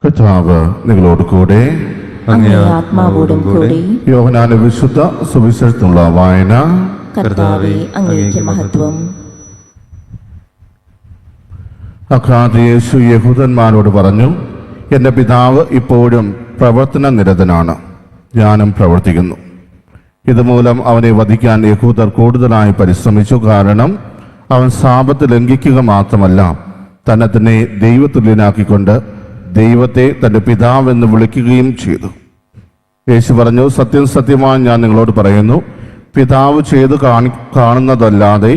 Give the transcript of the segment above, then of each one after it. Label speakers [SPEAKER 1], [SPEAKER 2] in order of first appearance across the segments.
[SPEAKER 1] കർത്താവ് നിങ്ങളോട് കൂടെ.
[SPEAKER 2] അങ്ങേ ആത്മാവോടും കൂടി.
[SPEAKER 1] യോഹന്നാന്റെ വിശുദ്ധ സുവിശേഷത്തിനുള്ള വായന.
[SPEAKER 2] കർത്താവേ, അങ്ങേക്ക് മഹത്വം.
[SPEAKER 1] അക്കാലത്ത് യേശു യഹൂദന്മാരോട് പറഞ്ഞു, എൻ്റെ പിതാവ് ഇപ്പോഴും പ്രവർത്തന നിരതനാണ്, ഞാനും പ്രവർത്തിക്കുന്നു. ഇതുമൂലം അവനെ വധിക്കാൻ യഹൂദർ കൂടുതലായി പരിശ്രമിച്ചു. കാരണം അവൻ സാബത്ത് ലംഘിക്കുക മാത്രമല്ല, തന്നെ ദൈവതുല്യനാക്കിക്കൊണ്ട് ദൈവത്തെ തൻ്റെ പിതാവെന്ന് വിളിക്കുകയും ചെയ്തു. യേശു പറഞ്ഞു, സത്യം സത്യമായി ഞാൻ നിങ്ങളോട് പറയുന്നു, പിതാവ് ചെയ്തു കാണുന്നതല്ലാതെ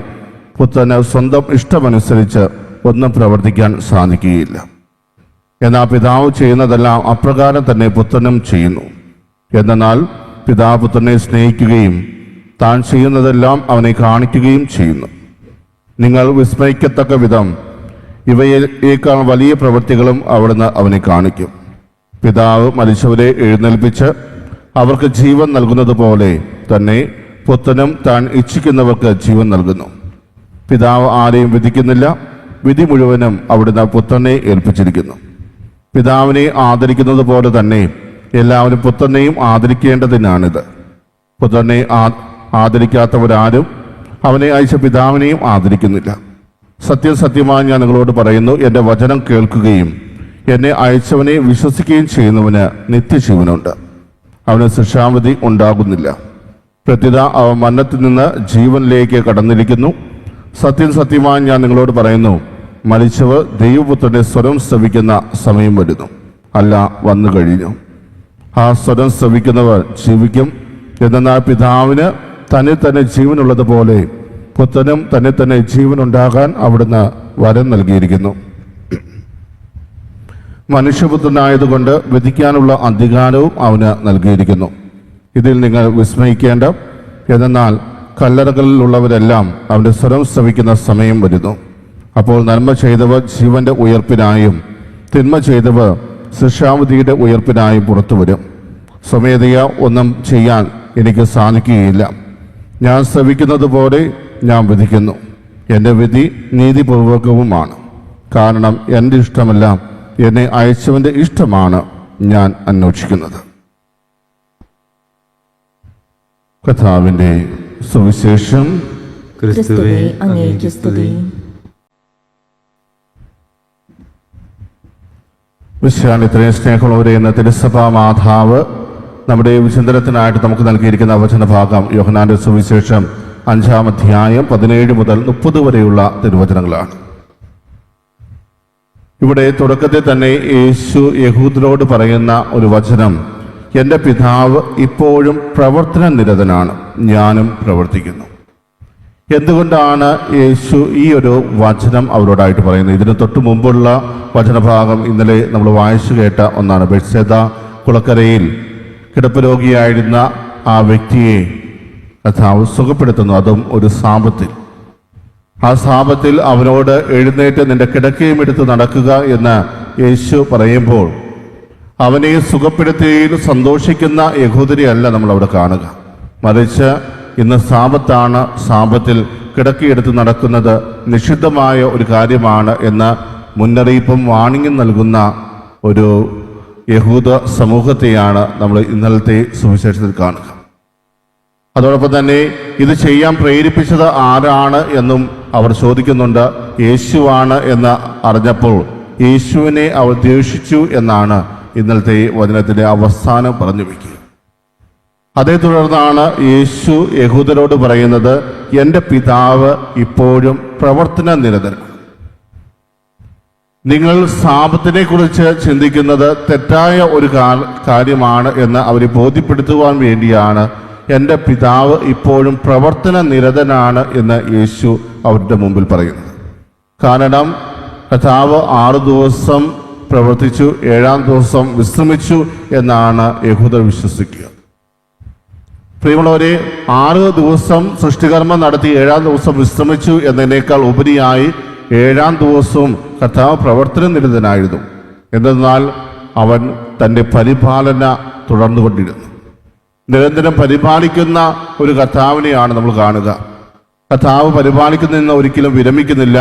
[SPEAKER 1] പുത്രന് സ്വന്തം ഇഷ്ടമനുസരിച്ച് ഒന്നും പ്രവർത്തിക്കാൻ സാധിക്കുകയില്ല. എന്നാൽ പിതാവ് ചെയ്യുന്നതെല്ലാം അപ്രകാരം തന്നെ പുത്രനും ചെയ്യുന്നു. എന്നാൽ പിതാവ് പുത്രനെ സ്നേഹിക്കുകയും താൻ ചെയ്യുന്നതെല്ലാം അവനെ കാണിക്കുകയും ചെയ്യുന്നു. നിങ്ങൾ വിസ്മയിക്കത്തക്ക വിധം ഇവയേക്കാൾ വലിയ പ്രവൃത്തികളും അവിടുന്ന് അവനെ കാണിക്കും. പിതാവ് മരിച്ചവരെ എഴുന്നേൽപ്പിച്ച് അവർക്ക് ജീവൻ നൽകുന്നത് പോലെ തന്നെ പുത്രനും താൻ ഇച്ഛിക്കുന്നവർക്ക് ജീവൻ നൽകുന്നു. പിതാവ് ആരെയും വിധിക്കുന്നില്ല, വിധി മുഴുവനും അവിടുന്ന് പുത്രനെ ഏൽപ്പിച്ചിരിക്കുന്നു. പിതാവിനെ ആദരിക്കുന്നത് പോലെ തന്നെ എല്ലാവരും പുത്രനെയും ആദരിക്കേണ്ടതിനാണിത്. പുത്രനെ ആദരിക്കാത്തവരാരും അവനെ അയച്ച പിതാവിനെയും ആദരിക്കുന്നില്ല. സത്യം സത്യമായി ഞാൻ നിങ്ങളോട് പറയുന്നു, എൻ്റെ വചനം കേൾക്കുകയും എന്നെ അയച്ചവനെ വിശ്വസിക്കുകയും ചെയ്യുന്നവന് നിത്യജീവനുണ്ട്, അവന് ശിക്ഷാവിധി ഉണ്ടാകുന്നില്ല. പ്രത്യുത അവൻ മരണത്തിൽ നിന്ന് ജീവനിലേക്ക് കടന്നിരിക്കുന്നു. സത്യം സത്യമായി ഞാൻ നിങ്ങളോട് പറയുന്നു, മരിച്ചവർ ദൈവപുത്രന്റെ സ്വരം ശ്രവിക്കുന്ന സമയം വരുന്നു, അല്ല വന്നു കഴിഞ്ഞു. ആ സ്വരം ശ്രവിക്കുന്നവർ ജീവിക്കും. എന്നാൽ പിതാവിന് തന്നെ തന്നെ ജീവനുള്ളതുപോലെ പുത്രനും തന്നെ തന്നെ ജീവനുണ്ടാകാൻ അവിടുന്ന് വരം നൽകിയിരിക്കുന്നു. മനുഷ്യപുത്രനായതുകൊണ്ട് വിധിക്കാനുള്ള അധികാരവും അവന് നൽകിയിരിക്കുന്നു. ഇതിൽ നിങ്ങൾ വിസ്മയിക്കേണ്ട. എന്നാൽ കല്ലറകളിലുള്ളവരെല്ലാം അവൻ്റെ സ്വരം ശ്രവിക്കുന്ന സമയം വരുന്നു. അപ്പോൾ നന്മ ചെയ്തവർ ജീവന്റെ ഉയർപ്പിനായും തിന്മ ചെയ്തവർ ശിക്ഷാവിധിയുടെ ഉയർപ്പിനായും പുറത്തു വരും. സ്വമേധയാ ഒന്നും ചെയ്യാൻ എനിക്ക് സാധിക്കുകയില്ല. ഞാൻ ശ്രവിക്കുന്നത് പോലെ ഞാൻ വിധിക്കുന്നു. എൻ്റെ വിധി നീതിപൂർവകവുമാണ്. കാരണം എൻ്റെ ഇഷ്ടമല്ല, എന്നെ അയച്ചവൻ്റെ ഇഷ്ടമാണ് ഞാൻ അന്വേഷിക്കുന്നത്. കർത്താവിൻ്റെ സുവിശേഷം.
[SPEAKER 2] ക്രിസ്തുവേ, അങ്ങേക്ക് സ്തുതി.
[SPEAKER 1] വിശ്വാൻ ഇത്രയും സ്നേഹമുള്ളവരെ എന്ന തിരുസഭാ മാതാവ് നമ്മുടെ വിചിന്തനത്തിനായിട്ട് നമുക്ക് നൽകിയിരിക്കുന്ന വചനഭാഗം യോഹന്നാന്റെ സുവിശേഷം 5-ാം അധ്യായം 17 മുതൽ 30 വരെയുള്ള തിരുവചനങ്ങളാണ്. ഇവിടെ തുടക്കത്തിൽ തന്നെ യേശു യഹൂദരോട് പറയുന്ന ഒരു വചനം, എൻ്റെ പിതാവ് ഇപ്പോഴും പ്രവർത്തന നിരതനാണ്, ഞാനും പ്രവർത്തിക്കുന്നു. എന്തുകൊണ്ടാണ് യേശു ഈ ഒരു വചനം അവരോടായിട്ട് പറയുന്നത്? ഇതിന് തൊട്ട് മുമ്പുള്ള വചനഭാഗം ഇന്നലെ നമ്മൾ വായിച്ചു കേട്ട ഒന്നാണ്. ബെത്സേദ കുളക്കരയിൽ കിടപ്പ് രോഗിയായിരുന്ന ആ വ്യക്തിയെ കർത്താവ് സുഖപ്പെടുത്തുന്നു, അതും ഒരു സാപത്തിൽ. ആ സാപത്തിൽ അവനോട് എഴുന്നേറ്റ് നിന്റെ കിടക്കയും എടുത്ത് നടക്കുക എന്ന് യേശു പറയുമ്പോൾ അവനെ സുഖപ്പെടുത്തിയതിൽ സന്തോഷിക്കുന്ന യഹൂദരെയല്ല നമ്മൾ അവിടെ കാണുക. മറിച്ച് ഇന്ന് സാപത്താണ്, സാപത്തിൽ കിടക്കിയെടുത്ത് നടക്കുന്നത് നിഷിദ്ധമായ ഒരു കാര്യമാണ് എന്ന മുന്നറിയിപ്പും വാണിംഗും നൽകുന്ന ഒരു യഹൂദ സമൂഹത്തെയാണ് നമ്മൾ ഇന്നലത്തെ സുവിശേഷത്തിൽ കാണുക. അതോടൊപ്പം തന്നെ ഇത് ചെയ്യാൻ പ്രേരിപ്പിച്ചത് ആരാണ് എന്നും അവർ ചോദിക്കുന്നുണ്ട്. യേശുവാണ് എന്ന് അറിഞ്ഞപ്പോൾ യേശുവിനെ അവർ ദ്വേഷിച്ചു എന്നാണ് ഇന്നലത്തെ വചനത്തിൻ്റെ അവസാനം പറഞ്ഞു വയ്ക്കുക. അതേ തുടർന്നാണ് യേശു യഹൂദരോട് പറയുന്നത്, എൻ്റെ പിതാവ് ഇപ്പോഴും പ്രവർത്തന നിരതനാണ്. നിങ്ങൾ സാപത്തിനെ കുറിച്ച് ചിന്തിക്കുന്നത് തെറ്റായ ഒരു കാര്യമാണ് എന്ന് അവരെ ബോധ്യപ്പെടുത്തുവാൻ വേണ്ടിയാണ് എൻ്റെ പിതാവ് ഇപ്പോഴും പ്രവർത്തന നിരതനാണ് എന്ന് യേശു അവരുടെ മുമ്പിൽ പറയുന്നത്. കാരണം കർത്താവ് 6 ദിവസം പ്രവർത്തിച്ചു, 7-ാം ദിവസം വിശ്രമിച്ചു എന്നാണ് യഹൂദർ വിശ്വസിക്കുക. പ്രിയമുള്ളവരെ, 6 ദിവസം സൃഷ്ടികർമ്മം നടത്തി 7-ാം ദിവസം വിശ്രമിച്ചു എന്നതിനേക്കാൾ ഉപരിയായി 7-ാം ദിവസവും കർത്താവ് പ്രവർത്തന നിരതനായിരുന്നു. എന്തെന്നാൽ അവൻ തൻ്റെ പരിപാലന തുടർന്നുകൊണ്ടിരുന്നു. നിരന്തരം പരിപാലിക്കുന്ന ഒരു കർത്താവിനെയാണ് നമ്മൾ കാണുക. കർത്താവ് പരിപാലിക്കുന്നതിന് ഒരിക്കലും വിരമിക്കുന്നില്ല.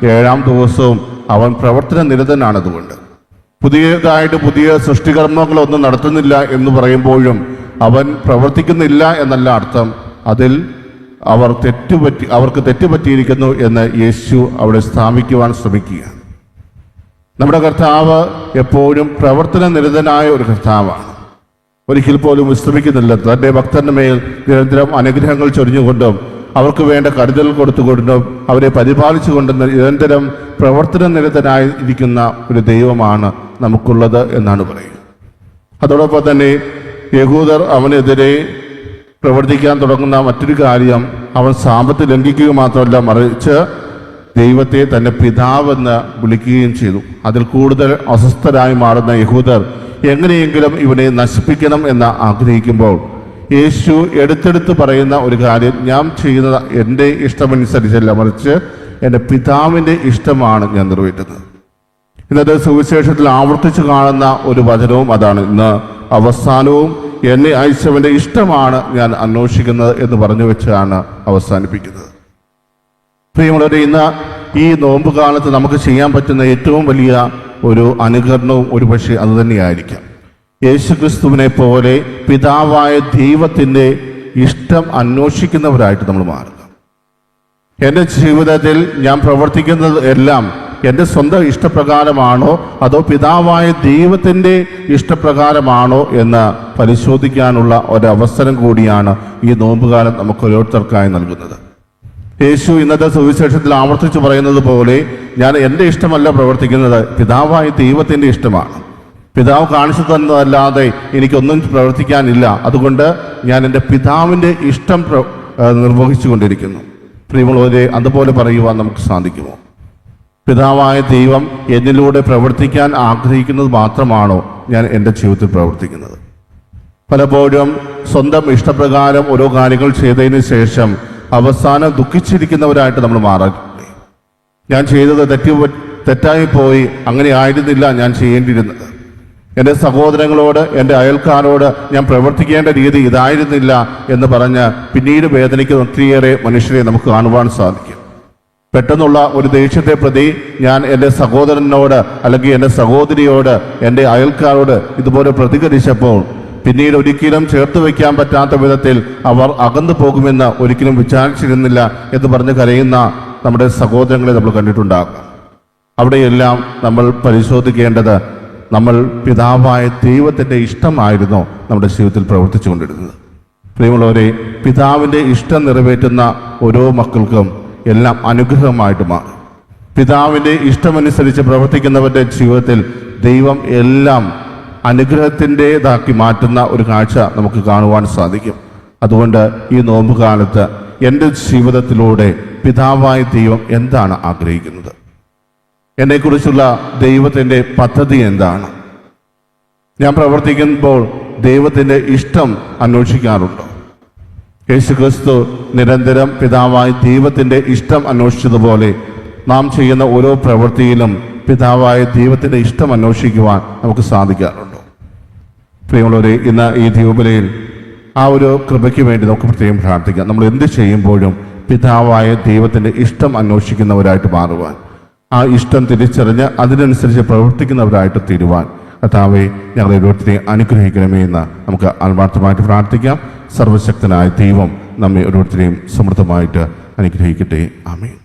[SPEAKER 1] 7-ാം ദിവസവും അവൻ പ്രവർത്തന നിരതനാണതുകൊണ്ട് പുതിയ സൃഷ്ടികർമ്മങ്ങളൊന്നും നടത്തുന്നില്ല എന്ന് പറയുമ്പോഴും അവൻ പ്രവർത്തിക്കുന്നില്ല എന്നല്ല അർത്ഥം. അതിൽ അവർക്ക് തെറ്റുപറ്റിയിരിക്കുന്നു എന്ന് യേശു അവിടെ സ്ഥാപിക്കുവാൻ ശ്രമിക്കുക. നമ്മുടെ കർത്താവ് എപ്പോഴും പ്രവർത്തന നിരതനായ ഒരു കർത്താവാണ്. ഒരിക്കൽ പോലും വിശ്രമിക്കുന്നില്ല. തൻ്റെ ഭക്തന്റെ മേൽ നിരന്തരം അനുഗ്രഹങ്ങൾ ചൊരിഞ്ഞുകൊണ്ടും അവർക്ക് വേണ്ട കരുതൽ കൊടുത്തുകൊണ്ടും അവരെ പരിപാലിച്ചുകൊണ്ടും നിരന്തരം പ്രവർത്തന നിരതനായി ഇരിക്കുന്ന ഒരു ദൈവമാണ് നമുക്കുള്ളത് എന്നാണ് പറയുക. അതോടൊപ്പം തന്നെ യഹൂദർ അവനെതിരെ പ്രവർത്തിക്കാൻ തുടങ്ങുന്ന മറ്റൊരു കാര്യം, അവൻ സാപത്ത് ലംഘിക്കുക മാത്രമല്ല, മറിച്ച് ദൈവത്തെ തൻ്റെ പിതാവെന്ന് വിളിക്കുകയും ചെയ്തു. അതിൽ കൂടുതൽ അസ്വസ്ഥരായി മാറുന്ന യഹൂദർ എങ്ങനെയെങ്കിലും ഇവനെ നശിപ്പിക്കണം എന്ന് ആഗ്രഹിക്കുമ്പോൾ യേശു എടുത്തെടുത്ത് പറയുന്ന ഒരു കാര്യം, ഞാൻ ചെയ്യുന്നത് എൻ്റെ ഇഷ്ടമനുസരിച്ചല്ല, മറിച്ച് എൻ്റെ പിതാവിൻ്റെ ഇഷ്ടമാണ് ഞാൻ നിറവേറ്റുന്നത്. ഇന്നത്തെ സുവിശേഷത്തിൽ ആവർത്തിച്ച് കാണുന്ന ഒരു വചനവും അതാണ്. ഇന്ന് അവസാനവും എന്നെ അയച്ചവൻ്റെ ഇഷ്ടമാണ് ഞാൻ അന്വേഷിക്കുന്നത് എന്ന് പറഞ്ഞു വെച്ചാണ് അവസാനിപ്പിക്കുന്നത്. പ്രിയമുള്ളവരെ, ഇന്ന് ഈ നോമ്പ് കാലത്ത് നമുക്ക് ചെയ്യാൻ പറ്റുന്ന ഏറ്റവും വലിയ ഒരു അനുകരണവും ഒരുപക്ഷെ അതുതന്നെയായിരിക്കാം. യേശുക്രിസ്തുവിനെ പോലെ പിതാവായ ദൈവത്തിൻ്റെ ഇഷ്ടം അന്വേഷിക്കുന്നവരായിട്ട് നമ്മൾ മാറുക. എൻ്റെ ജീവിതത്തിൽ ഞാൻ പ്രവർത്തിക്കുന്നത് എല്ലാം എൻ്റെ സ്വന്തം ഇഷ്ടപ്രകാരമാണോ അതോ പിതാവായ ദൈവത്തിൻ്റെ ഇഷ്ടപ്രകാരമാണോ എന്ന് പരിശോധിക്കാനുള്ള ഒരവസരം കൂടിയാണ് ഈ നോമ്പുകാലം നമുക്ക് ഓരോരുത്തർക്കായി നൽകുന്നത്. യേശു ഇന്നത്തെ സുവിശേഷത്തിൽ ആവർത്തിച്ച് പറയുന്നത് പോലെ, ഞാൻ എൻ്റെ ഇഷ്ടമല്ല പ്രവർത്തിക്കുന്നത്, പിതാവായ ദൈവത്തിൻ്റെ ഇഷ്ടമാണ്. പിതാവ് കാണിച്ചു തന്നതല്ലാതെ എനിക്കൊന്നും പ്രവർത്തിക്കാനില്ല. അതുകൊണ്ട് ഞാൻ എൻ്റെ പിതാവിൻ്റെ ഇഷ്ടം നിർവഹിച്ചു കൊണ്ടിരിക്കുന്നു. പ്രിയമുള്ളവരെ, അതുപോലെ പറയുവാൻ നമുക്ക് സാധിക്കുമോ? പിതാവായ ദൈവം എന്നിലൂടെ പ്രവർത്തിക്കാൻ ആഗ്രഹിക്കുന്നത് മാത്രമാണോ ഞാൻ എൻ്റെ ജീവിതത്തിൽ പ്രവർത്തിക്കുന്നത്? പലപ്പോഴും സ്വന്തം ഇഷ്ടപ്രകാരം ഓരോ കാര്യങ്ങൾ ചെയ്തതിന് ശേഷം അവസാനം ദുഃഖിച്ചിരിക്കുന്നവരായിട്ട് നമ്മൾ മാറാറില്ലേ? ഞാൻ ചെയ്തത് തെറ്റായി പോയി, അങ്ങനെ ആയിരുന്നില്ല ഞാൻ ചെയ്യേണ്ടിയിരുന്നത്. എൻ്റെ സഹോദരങ്ങളോട്, എൻ്റെ അയൽക്കാരോട് ഞാൻ പ്രവർത്തിക്കേണ്ട രീതി ഇതായിരുന്നില്ല എന്ന് പറഞ്ഞ് പിന്നീട് വേദനിക്കുന്ന ഒത്തിരിയേറെ മനുഷ്യരെ നമുക്ക് കാണുവാൻ സാധിക്കും. പെട്ടെന്നുള്ള ഒരു ദേഷ്യത്തെ പ്രതി ഞാൻ എൻ്റെ സഹോദരനോട് അല്ലെങ്കിൽ എൻ്റെ സഹോദരിയോട്, എൻ്റെ അയൽക്കാരോട് ഇതുപോലെ പ്രതികരിച്ചപ്പോൾ പിന്നീട് ഒരിക്കലും ചേർത്ത് വയ്ക്കാൻ പറ്റാത്ത വിധത്തിൽ അവർ അകന്നു പോകുമെന്ന് ഒരിക്കലും വിചാരിച്ചിരുന്നില്ല എന്ന് പറഞ്ഞ് കരയുന്ന നമ്മുടെ സഹോദരങ്ങളെ നമ്മൾ കണ്ടിട്ടുണ്ടാകാം. അവിടെയെല്ലാം നമ്മൾ പരിശോധിക്കേണ്ടത്, നമ്മൾ പിതാവായ ദൈവത്തിൻ്റെ ഇഷ്ടമായിരുന്നോ നമ്മുടെ ജീവിതത്തിൽ പ്രവർത്തിച്ചു കൊണ്ടിരുന്നത്? പ്രിയമുള്ളവരെ, പിതാവിൻ്റെ ഇഷ്ടം നിറവേറ്റുന്ന ഓരോ മക്കൾക്കും എല്ലാം അനുഗ്രഹമായിട്ട് മാറും. പിതാവിൻ്റെ ഇഷ്ടമനുസരിച്ച് പ്രവർത്തിക്കുന്നവരുടെ ജീവിതത്തിൽ ദൈവം എല്ലാം അനുഗ്രഹത്തിൻ്റെതാക്കി മാറ്റുന്ന ഒരു കാഴ്ച നമുക്ക് കാണുവാൻ സാധിക്കും. അതുകൊണ്ട് ഈ നോമ്പ് കാലത്ത് എൻ്റെ ജീവിതത്തിലൂടെ പിതാവായ ദൈവം എന്താണ് ആഗ്രഹിക്കുന്നത്? എന്നെക്കുറിച്ചുള്ള ദൈവത്തിൻ്റെ പദ്ധതി എന്താണ്? ഞാൻ പ്രവർത്തിക്കുമ്പോൾ ദൈവത്തിൻ്റെ ഇഷ്ടം അന്വേഷിക്കാറുണ്ടോ? യേശുക്രിസ്തു നിരന്തരം പിതാവായ ദൈവത്തിൻ്റെ ഇഷ്ടം അന്വേഷിച്ചതുപോലെ നാം ചെയ്യുന്ന ഓരോ പ്രവൃത്തിയിലും പിതാവായ ദൈവത്തിൻ്റെ ഇഷ്ടം അന്വേഷിക്കുവാൻ നമുക്ക് സാധിക്കാറുണ്ടോ? പ്രിയമുള്ളവരെ, ഇന്ന് ഈ ദ്വീപലയിൽ ആ ഒരു കൃപയ്ക്ക് വേണ്ടി നമുക്ക് പ്രത്യേകം പ്രാർത്ഥിക്കാം. നമ്മൾ എന്ത് ചെയ്യുമ്പോഴും പിതാവായ ദൈവത്തിൻ്റെ ഇഷ്ടം അന്വേഷിക്കുന്നവരായിട്ട് മാറുവാൻ, ആ ഇഷ്ടം തിരിച്ചറിഞ്ഞ് അതിനനുസരിച്ച് പ്രവർത്തിക്കുന്നവരായിട്ട് തീരുവാൻ കർത്താവേ, ഞങ്ങളെ ഓരോരുത്തരെയും അനുഗ്രഹിക്കണമേ എന്ന് നമുക്ക് ആത്മാർത്ഥമായിട്ട് പ്രാർത്ഥിക്കാം. സർവശക്തനായ ദൈവം നമ്മെ ഓരോരുത്തരെയും സമൃദ്ധമായിട്ട് അനുഗ്രഹിക്കട്ടെ. ആമേൻ.